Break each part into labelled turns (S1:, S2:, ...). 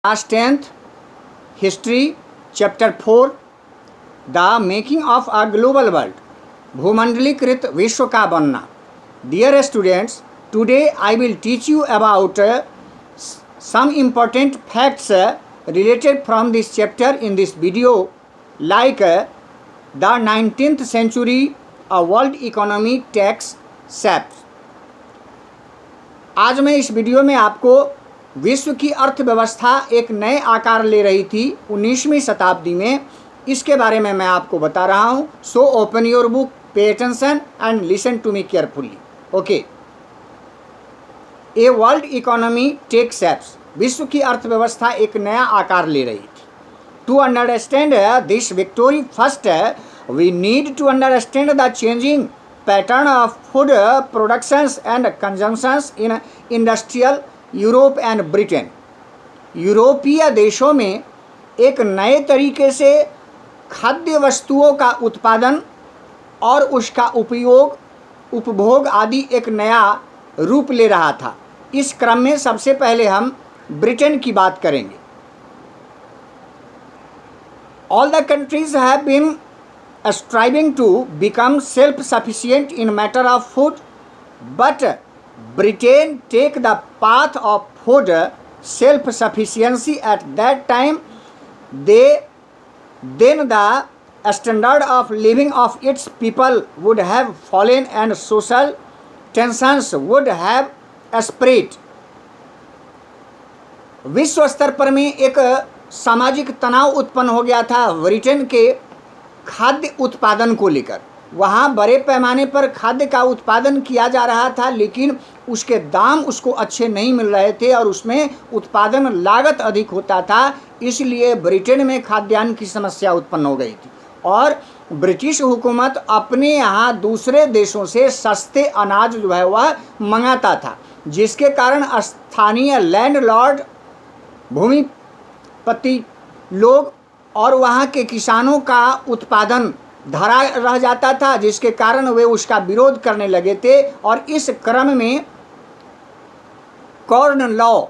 S1: Class 10th History Chapter 4 The Making of a Global World भूमंडलीकृत विश्व का बनना। Dear students, today I will teach you about some important facts related from this chapter in this video, like the 19th century world economy takes shape। आज मैं इस video में आपको विश्व की अर्थव्यवस्था एक नए आकार ले रही थी 19वीं शताब्दी में, इसके बारे में मैं आपको बता रहा हूँ। So open your book, pay attention and listen to me carefully. Okay, a world economy take shapes, विश्व की अर्थव्यवस्था एक नया आकार ले रही थी। To understand this victory first we need to understand the changing pattern of food productions and consumptions in industrial Europe and Britain. यूरोपीय देशों में एक नए तरीके से खाद्य वस्तुओं का उत्पादन और उसका उपभोग आदि एक नया रूप ले रहा था। इस क्रम में सबसे पहले हम ब्रिटेन की बात करेंगे। All the countries have been striving to become self-sufficient in matter of food, but Britain take the path of food self-sufficiency at that time. Then the standard of living of its people would have fallen and social tensions would have spread। विश्व स्तर पर में एक सामाजिक तनाव उत्पन्न हो गया था ब्रिटेन के खाद्य उत्पादन को लेकर। वहाँ बड़े पैमाने पर खाद्य का उत्पादन किया जा रहा था, लेकिन उसके दाम उसको अच्छे नहीं मिल रहे थे और उसमें उत्पादन लागत अधिक होता था। इसलिए ब्रिटेन में खाद्यान्न की समस्या उत्पन्न हो गई थी और ब्रिटिश हुकूमत अपने यहाँ दूसरे देशों से सस्ते अनाज जो है वह मंगाता था, जिसके कारण स्थानीय लैंडलॉर्ड, भूमिपति लोग और वहाँ के किसानों का उत्पादन धरा रह जाता था, जिसके कारण वे उसका विरोध करने लगे थे। और इस क्रम में कॉर्न लॉ,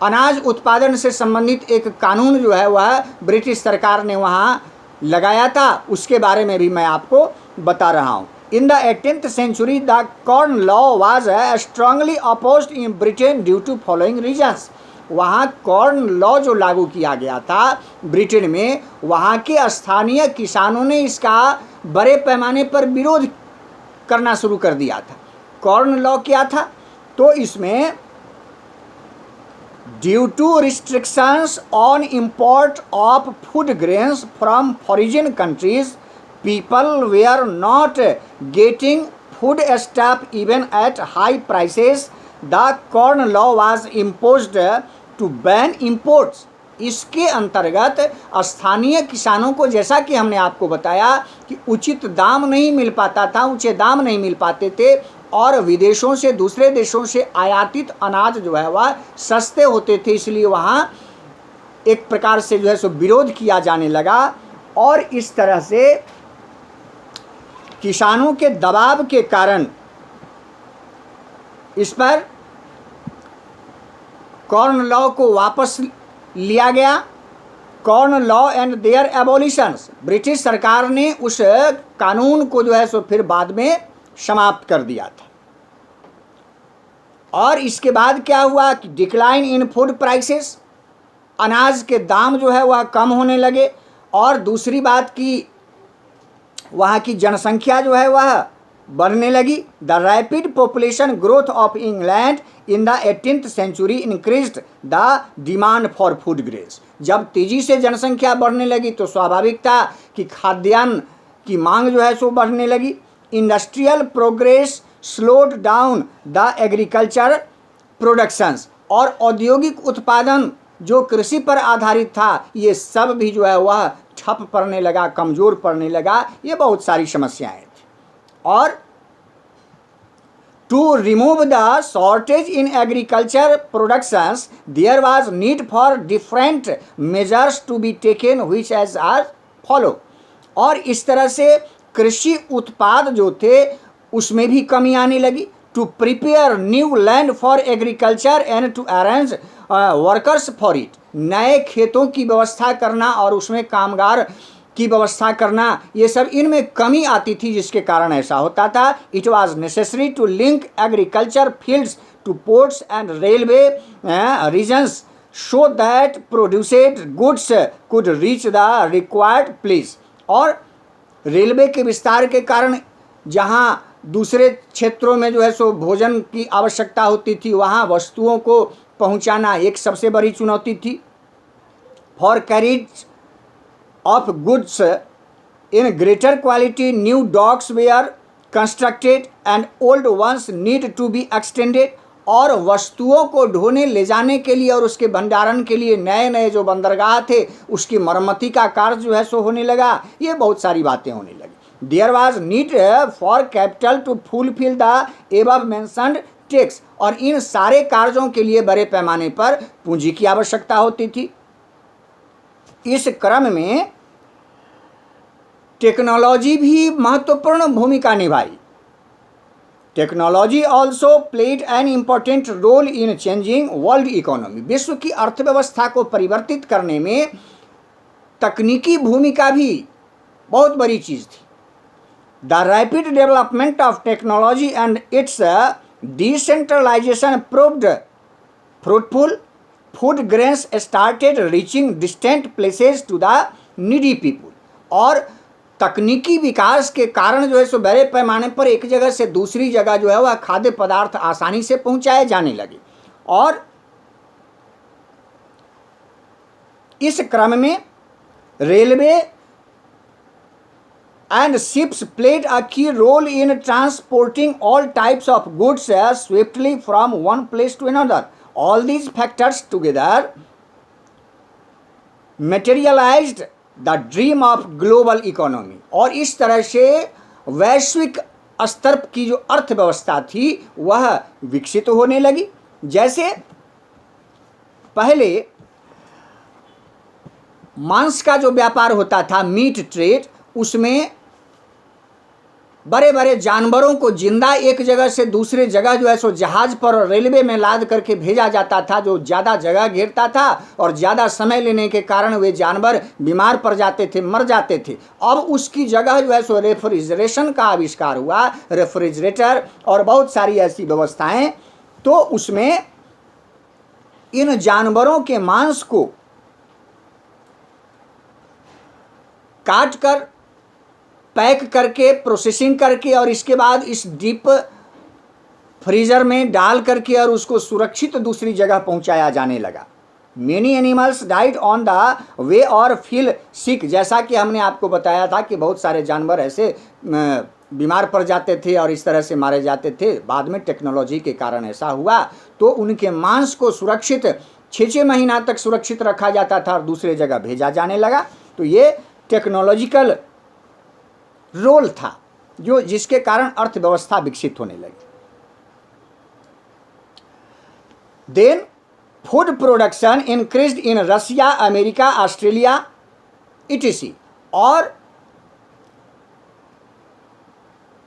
S1: अनाज उत्पादन से संबंधित एक कानून जो है वह ब्रिटिश सरकार ने वहाँ लगाया था, उसके बारे में भी मैं आपको बता रहा हूँ। In the 18th century the corn law was strongly opposed in Britain due to following reasons. वहाँ कॉर्न लॉ जो लागू किया गया था ब्रिटेन में, वहाँ के स्थानीय किसानों ने इसका बड़े पैमाने पर विरोध करना शुरू कर दिया था। कॉर्न लॉ क्या था? तो इसमें due to restrictions on import of food grains from foreign countries, people were not getting food stuff even at high prices. The corn law was imposed to ban imports. इसके अंतर्गत स्थानीय किसानों को, जैसा कि हमने आपको बताया कि उचित दाम नहीं मिल पाता था, ऊंचे दाम नहीं मिल पाते थे और विदेशों से, दूसरे देशों से आयातित अनाज जो है वह सस्ते होते थे, इसलिए वहाँ एक प्रकार से जो है सो विरोध किया जाने लगा। और इस तरह से किसानों के दबाव के कारण इस पर कॉर्न लॉ को वापस लिया गया। Corn law and their abolitions, British सरकार ने उस कानून को जो है सो फिर बाद में समाप्त कर दिया था। और इसके बाद क्या हुआ कि डिक्लाइन इन फूड प्राइसेस, अनाज के दाम जो है वह कम होने लगे। और दूसरी बात की वहाँ की जनसंख्या जो है वह बढ़ने लगी। The rapid population growth of England in the 18th century increased the demand for food grains. जब तेजी से जनसंख्या बढ़ने लगी तो स्वाभाविक था कि खाद्यान्न की मांग जो है सो बढ़ने लगी। Industrial progress slowed down the agriculture productions, और औद्योगिक उत्पादन जो कृषि पर आधारित था, ये सब भी जो है वह ठप पड़ने लगा, कमज़ोर पड़ने लगा। ये बहुत सारी समस्याएं थी। और to remove the shortage in agriculture productions, there was need for different measures to be taken, which as are follow। और इस तरह से कृषि उत्पाद जो थे उसमें भी कमी आने लगी। To prepare new land for agriculture and to arrange workers for it, नए खेतों की व्यवस्था करना और उसमें कामगार की व्यवस्था करना, ये सब इनमें कमी आती थी, जिसके कारण ऐसा होता था। It was necessary to link agriculture fields to ports and railway regions so that produced goods could reach the required place. और रेलवे के विस्तार के कारण जहाँ दूसरे क्षेत्रों में जो है सो भोजन की आवश्यकता होती थी, वहाँ वस्तुओं को पहुँचाना एक सबसे बड़ी चुनौती थी। For carriage of goods in greater quality, new docks were constructed and old ones need to be extended। और वस्तुओं को ढोने ले जाने के लिए और उसके भंडारण के लिए नए नए जो बंदरगाह थे, उसकी मरम्मती का कार्य जो है सो होने लगा। ये बहुत सारी बातें होने लगी। There was need for capital to fulfil the above mentioned tax. और इन सारे कार्यों के लिए बड़े पैमाने पर पूंजी की आवश्यकता होती थी। इस क्रम में टेक्नोलॉजी भी महत्वपूर्ण भूमिका निभाई। Technology also played an important role in changing world economy. विश्व की अर्थव्यवस्था को परिवर्तित करने में तकनीकी भूमिका भी बहुत बड़ी चीज़ थी। The rapid development of technology and its decentralisation proved fruitful. Food grains started reaching distant places to the needy people. और तकनीकी विकास के कारण जो है सो बड़े पैमाने पर एक जगह से दूसरी जगह जो है वह खाद्य पदार्थ आसानी से पहुंचाए जाने लगे। और इस क्रम में railway and ships played a key role in transporting all types of goods swiftly from one place to another. All these factors together materialized the dream of global economy। और इस तरह से वैश्विक स्तर की जो अर्थव्यवस्था थी वह विकसित होने लगी। जैसे पहले मांस का जो व्यापार होता था, मीट ट्रेड, उसमें बड़े बड़े जानवरों को जिंदा एक जगह से दूसरे जगह जो है सो जहाज पर और रेलवे में लाद करके भेजा जाता था, जो ज़्यादा जगह घेरता था और ज़्यादा समय लेने के कारण वे जानवर बीमार पड़ जाते थे, मर जाते थे। अब उसकी जगह जो है सो रेफ्रिजरेशन का आविष्कार हुआ, रेफ्रिजरेटर और बहुत सारी ऐसी व्यवस्थाएं। तो उसमें इन जानवरों के मांस को काट कर पैक करके प्रोसेसिंग करके और इसके बाद इस डीप फ्रीजर में डाल करके और उसको सुरक्षित दूसरी जगह पहुंचाया जाने लगा। Many animals died on the way और फील सिक। जैसा कि हमने आपको बताया था कि बहुत सारे जानवर ऐसे बीमार पड़ जाते थे और इस तरह से मारे जाते थे। बाद में टेक्नोलॉजी के कारण ऐसा हुआ तो उनके मांस को सुरक्षित 6 महीना तक सुरक्षित रखा जाता था और दूसरे जगह भेजा जाने लगा। तो ये टेक्नोलॉजिकल रोल था जो जिसके कारण अर्थव्यवस्था विकसित होने लगी। Then food production increased in Russia, America, Australia etc. और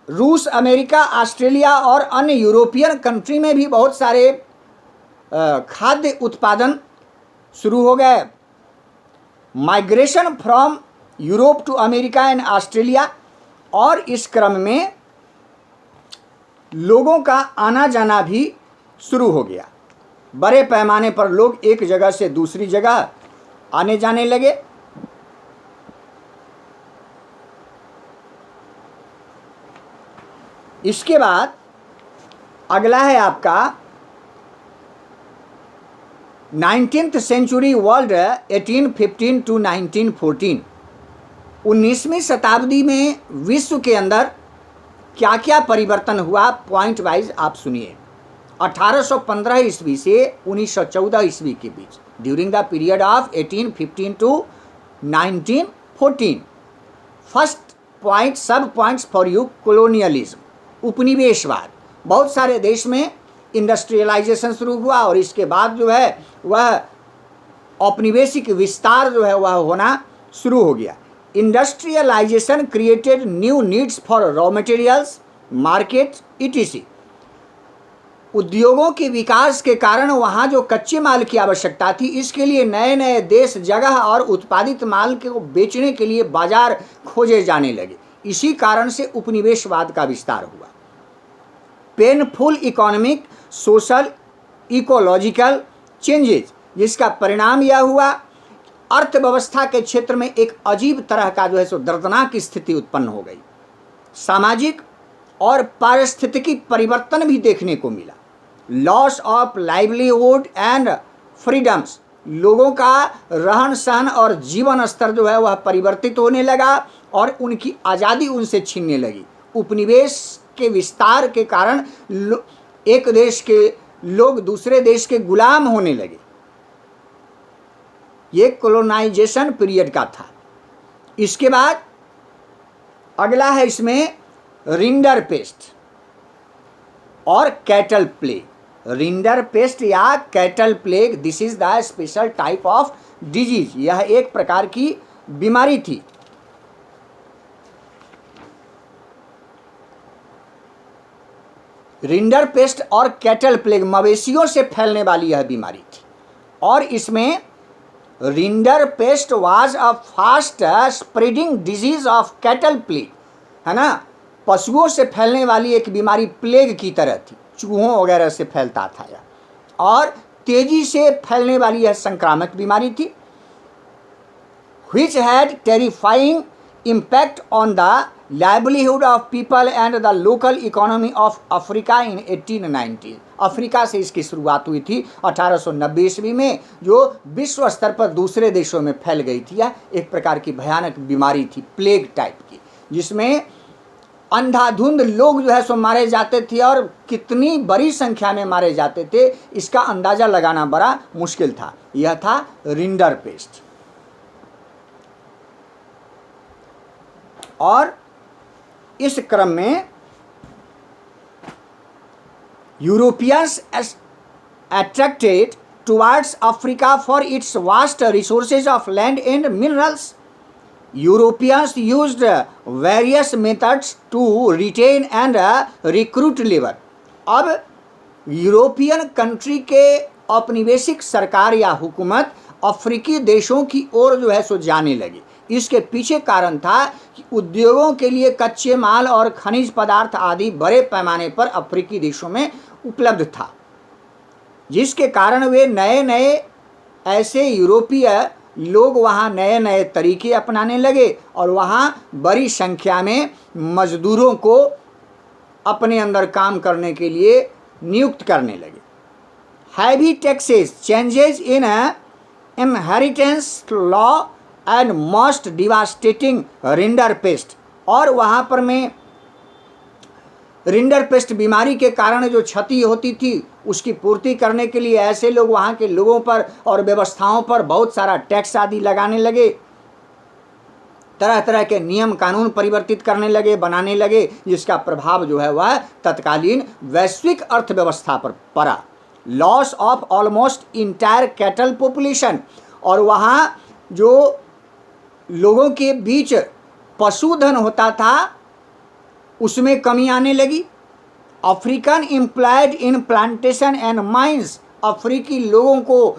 S1: रूस, अमेरिका, ऑस्ट्रेलिया और अन्य यूरोपियन कंट्री में भी बहुत सारे खाद्य उत्पादन शुरू हो गए। Migration from Europe to America and Australia. और इस क्रम में लोगों का आना जाना भी शुरू हो गया। बड़े पैमाने पर लोग एक जगह से दूसरी जगह आने जाने लगे। इसके बाद अगला है आपका 19th सेंचुरी वर्ल्ड 1815 टू 1914। 19वीं शताब्दी में विश्व के अंदर क्या क्या परिवर्तन हुआ, पॉइंट वाइज आप सुनिए। 1815 ईस्वी से 1914 ईस्वी के बीच, during the period of 1815 to 1914। First point, sub points for you, colonialism, उपनिवेशवाद। बहुत सारे देश में इंडस्ट्रियलाइजेशन शुरू हुआ और इसके बाद जो है वह औपनिवेशिक विस्तार जो है वह होना शुरू हो गया। Industrialisation created new needs for raw materials, market, etc। उद्योगों के विकास के कारण वहाँ जो कच्चे माल की आवश्यकता थी, इसके लिए नए नए देश, जगह और उत्पादित माल को बेचने के लिए बाजार खोजे जाने लगे। इसी कारण से उपनिवेशवाद का विस्तार हुआ। Painful economic, social, ecological changes, जिसका परिणाम यह हुआ अर्थव्यवस्था के क्षेत्र में एक अजीब तरह का जो है सो दर्दनाक स्थिति उत्पन्न हो गई। सामाजिक और पारिस्थितिकी परिवर्तन भी देखने को मिला। Loss of livelihood and freedoms, लोगों का रहन सहन और जीवन स्तर जो है वह परिवर्तित होने लगा और उनकी आज़ादी उनसे छीनने लगी। उपनिवेश के विस्तार के कारण एक देश के लोग दूसरे देश के गुलाम होने लगे। ये कोलोनाइजेशन पीरियड का था। इसके बाद अगला है इसमें रिंडर पेस्ट और कैटल प्लेग। रिंडर पेस्ट या cattle plague, this is the special type of disease. यह एक प्रकार की बीमारी थी। रिंडर पेस्ट और कैटल प्लेग मवेशियों से फैलने वाली यह बीमारी थी और इसमें rinder paste was a fast spreading disease of cattle plague, है ना, पशुओं से फैलने वाली एक बीमारी प्लेग की तरह थी, चूहों वगैरह से फैलता था यह और तेजी से फैलने वाली यह संक्रामक बीमारी थी। which had terrifying impact on the livelihood of people and the local economy of Africa in 1890। Africa से इसकी शुरुआत हुई थी 1890 ईस्वी में, जो विश्व स्तर पर दूसरे देशों में फैल गई थी। यह एक प्रकार की भयानक बीमारी थी, प्लेग टाइप की, जिसमें अंधाधुंध लोग जो है सो मारे जाते थे और कितनी बड़ी संख्या में मारे जाते थे इसका अंदाज़ा लगाना बड़ा मुश्किल था। यह था रिंडर पेस्ट। और इस क्रम में Europeans attracted towards Africa for its vast resources of land and minerals। Europeans used various methods to retain and recruit labor। अब यूरोपियन कंट्री के औपनिवेशिक सरकार या हुकूमत अफ्रीकी देशों की ओर जो है सो जाने लगी। इसके पीछे कारण था कि उद्योगों के लिए कच्चे माल और खनिज पदार्थ आदि बड़े पैमाने पर अफ्रीकी देशों में उपलब्ध था, जिसके कारण वे नए नए ऐसे यूरोपीय लोग वहाँ नए नए तरीके अपनाने लगे और वहाँ बड़ी संख्या में मजदूरों को अपने अंदर काम करने के लिए नियुक्त करने लगे। Heavy taxes, changes in inheritance law and most devastating rinder paste. और वहाँ पर में रिंडर पेस्ट बीमारी के कारण जो क्षति होती थी उसकी पूर्ति करने के लिए ऐसे लोग वहाँ के लोगों पर और व्यवस्थाओं पर बहुत सारा टैक्स आदि लगाने लगे, तरह तरह के नियम कानून परिवर्तित करने लगे, बनाने लगे, जिसका प्रभाव जो है वह तत्कालीन वैश्विक अर्थव्यवस्था पर पड़ा। Loss of almost entire cattle population, और वहाँ जो लोगों के बीच पशुधन होता था उसमें कमी आने लगी। African employed in plantation and mines, अफ्रीकी लोगों को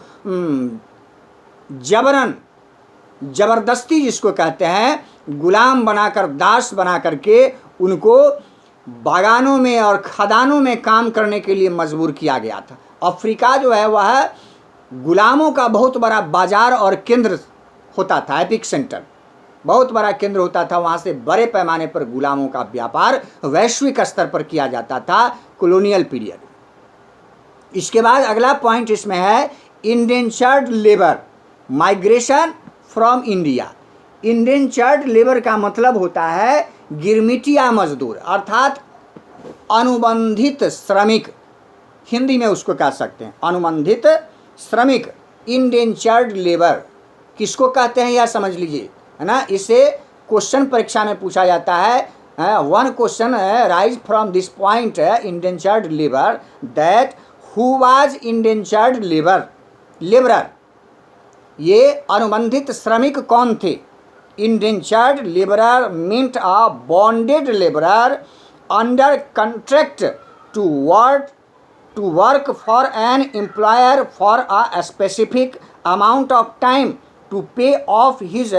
S1: जबरदस्ती जिसको कहते हैं गुलाम बनाकर, दास बना करके उनको बागानों में और खदानों में काम करने के लिए मजबूर किया गया था। अफ्रीका जो है वह गुलामों का बहुत बड़ा बाजार और केंद्र होता था, एपिक सेंटर, बहुत बड़ा केंद्र होता था। वहाँ से बड़े पैमाने पर गुलामों का व्यापार वैश्विक स्तर पर किया जाता था कॉलोनियल पीरियड। इसके बाद अगला पॉइंट इसमें है indentured labour, migration from India. Indentured labour का मतलब होता है गिरमिटिया मजदूर, अर्थात अनुबंधित श्रमिक, हिंदी में उसको कह सकते हैं अनुबंधित श्रमिक। इंडेंचर्ड लेबर किसको कहते हैं यह समझ लीजिए, है ना। इसे क्वेश्चन परीक्षा में पूछा जाता है। One question rise from this point, indentured labour, that who was indentured labourer, ये अनुबंधित श्रमिक कौन थे। Indentured labourer meant a bonded labourer under contract to work to work for an employer for a specific amount of time to pay off his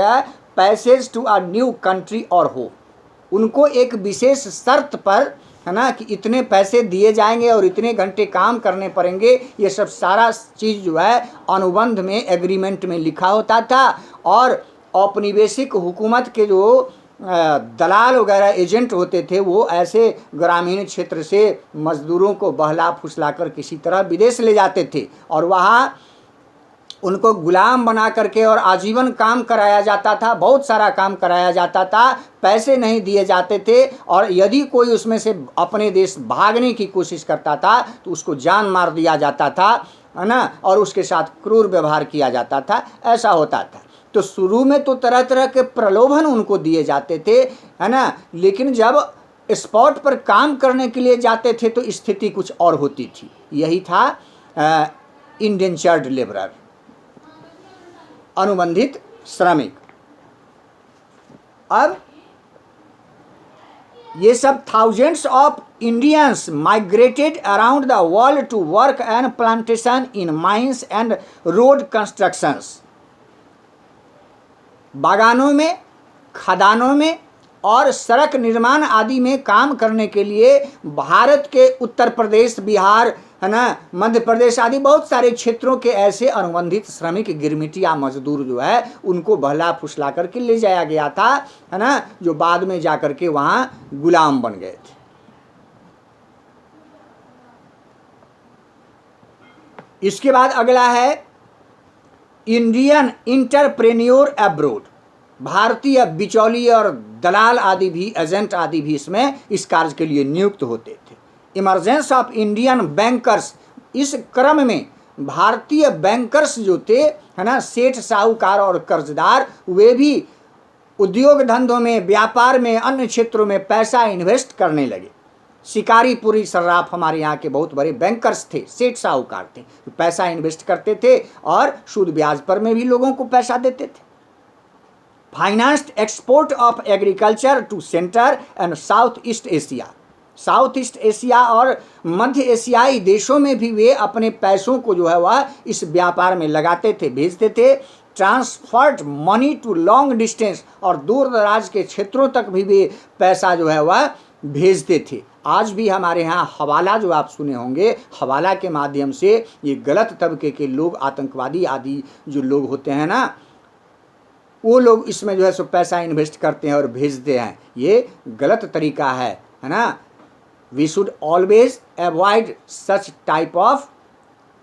S1: passage to a new country or home। उनको एक विशेष शर्त पर, है ना, कि इतने पैसे दिए जाएंगे और इतने घंटे काम करने पड़ेंगे, ये सब सारा चीज़ जो है अनुबंध में, एग्रीमेंट में लिखा होता था। और औपनिवेशिक हुकूमत के जो दलाल वगैरह एजेंट होते थे, वो ऐसे ग्रामीण क्षेत्र से मजदूरों को बहला फुसला कर किसी तरह विदेश ले जाते थे और वहाँ उनको गुलाम बना करके और आजीवन काम कराया जाता था, बहुत सारा काम कराया जाता था, पैसे नहीं दिए जाते थे। और यदि कोई उसमें से अपने देश भागने की कोशिश करता था तो उसको जान मार दिया जाता था, है ना, और उसके साथ क्रूर व्यवहार किया जाता था, ऐसा होता था। तो शुरू में तो तरह तरह के प्रलोभन उनको दिए जाते थे, है ना, लेकिन जब स्पॉट पर काम करने के लिए जाते थे तो स्थिति कुछ और होती थी। यही था इंडेंचर्ड लेबरर, अनुबंधित श्रमिक। अब ये सब thousands of Indians migrated around the world to work and plantation in mines and road constructions. बागानों में, खदानों में और सड़क निर्माण आदि में काम करने के लिए भारत के उत्तर प्रदेश, बिहार, है ना, मध्य प्रदेश आदि बहुत सारे क्षेत्रों के ऐसे अनुबंधित श्रमिक गिरमिटिया मजदूर जो है उनको बहला फुसला करके ले जाया गया था, है ना, जो बाद में जाकर के वहाँ गुलाम बन गए थे। इसके बाद अगला है इंडियन इंटरप्रेन्योर अब्रोड। भारतीय बिचौलिए और दलाल आदि भी, एजेंट आदि भी इसमें इस कार्य के लिए नियुक्त होते थे। इमरजेंस ऑफ इंडियन बैंकर्स, इस क्रम में भारतीय बैंकर्स जो थे, है ना, सेठ साहूकार और कर्जदार, वे भी उद्योग धंधों में, व्यापार में, अन्य क्षेत्रों में पैसा इन्वेस्ट करने लगे। शिकारीपुरी सर्राफ हमारे यहाँ के बहुत बड़े बैंकर्स थे, सेठ साहूकार थे, तो पैसा इन्वेस्ट करते थे और सूद ब्याज पर में भी लोगों को पैसा देते थे। Financed export of agriculture to centre and south east Asia. South east Asia और मध्य एशियाई देशों में भी वे अपने पैसों को जो है वह इस व्यापार में लगाते थे, भेजते थे। Transferred money to long distance, और दूर दराज के क्षेत्रों तक भी वे पैसा जो है वह भेजते थे। आज भी हमारे यहाँ हवाला जो आप सुने होंगे, हवाला के माध्यम से ये गलत तबके के लोग, आतंकवादी आदि जो लोग होते हैं ना, वो लोग इसमें जो है सो पैसा इन्वेस्ट करते हैं और भेजते हैं। ये गलत तरीका है ना। We should always avoid such type of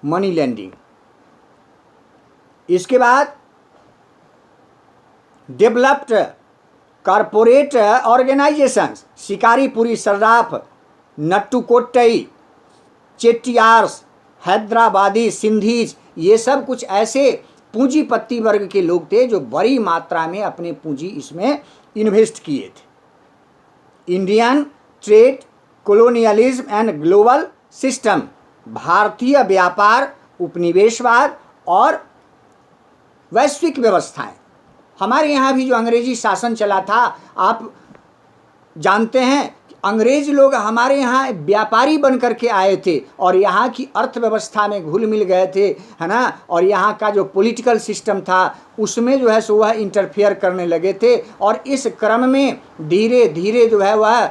S1: money lending. इसके बाद developed corporate organisations, Shikarpuri Sarraf, Nattukottai, Chettiars, Hyderabadi, Sindhis, ये सब कुछ ऐसे पूंजीपति वर्ग के लोग थे जो बड़ी मात्रा में अपने पूंजी इसमें इन्वेस्ट किए थे। Indian trade, colonialism and global system, भारतीय व्यापार, उपनिवेशवाद और वैश्विक व्यवस्थाएं। हमारे यहाँ भी जो अंग्रेजी शासन चला था, आप जानते हैं कि अंग्रेज लोग हमारे यहाँ व्यापारी बन करके आए थे और यहाँ की अर्थव्यवस्था में घुल मिल गए थे, है ना, और यहाँ का जो पॉलिटिकल सिस्टम था उसमें जो है सो वह इंटरफेयर करने लगे थे। और इस क्रम में धीरे धीरे जो है वह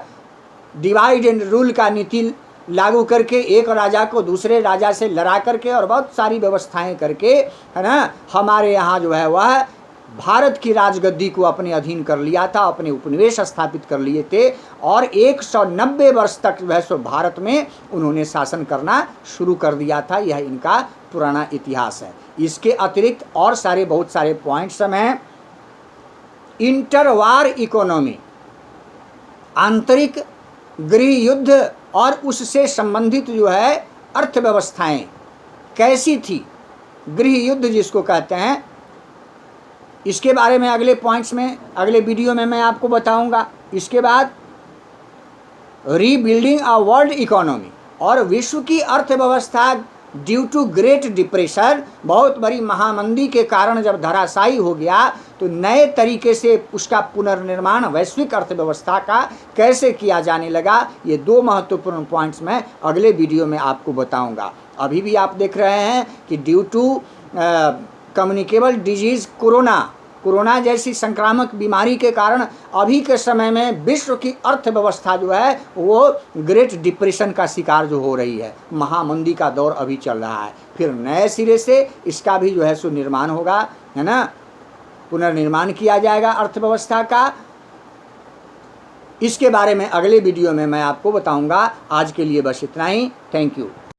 S1: डिवाइड एंड रूल का नीति लागू करके एक राजा को दूसरे राजा से लड़ा करके और बहुत सारी व्यवस्थाएं करके, है ना, हमारे यहाँ जो है वह भारत की राजगद्दी को अपने अधीन कर लिया था, अपने उपनिवेश स्थापित कर लिए थे और 190 वर्ष तक वह सो भारत में उन्होंने शासन करना शुरू कर दिया था। यह इनका पुराना इतिहास है। इसके अतिरिक्त और सारे बहुत सारे पॉइंट्स हैं। इंटरवार इकोनॉमी, आंतरिक गृह युद्ध और उससे संबंधित जो है अर्थव्यवस्थाएं कैसी थी, गृह युद्ध जिसको कहते हैं, इसके बारे में अगले पॉइंट्स में, अगले वीडियो में मैं आपको बताऊंगा। इसके बाद रीबिल्डिंग अ वर्ल्ड इकोनॉमी, और विश्व की अर्थव्यवस्था ड्यू टू ग्रेट डिप्रेशन, बहुत बड़ी महामंदी के कारण जब धराशायी हो गया, तो नए तरीके से उसका पुनर्निर्माण वैश्विक अर्थव्यवस्था का कैसे किया जाने लगा। ये 2 महत्वपूर्ण पॉइंट्स मैं अगले वीडियो में आपको बताऊंगा। अभी भी आप देख रहे हैं कि due to communicable disease corona जैसी संक्रामक बीमारी के कारण अभी के समय में विश्व की अर्थव्यवस्था जो है वो ग्रेट डिप्रेशन का शिकार जो हो रही है, महामंदी का दौर अभी चल रहा है। फिर नए सिरे से इसका भी जो है सो निर्माण होगा, है ना, पुनर्निर्माण किया जाएगा अर्थव्यवस्था का। इसके बारे में अगले वीडियो में मैं आपको बताऊंगा। आज के लिए बस इतना ही। Thank you.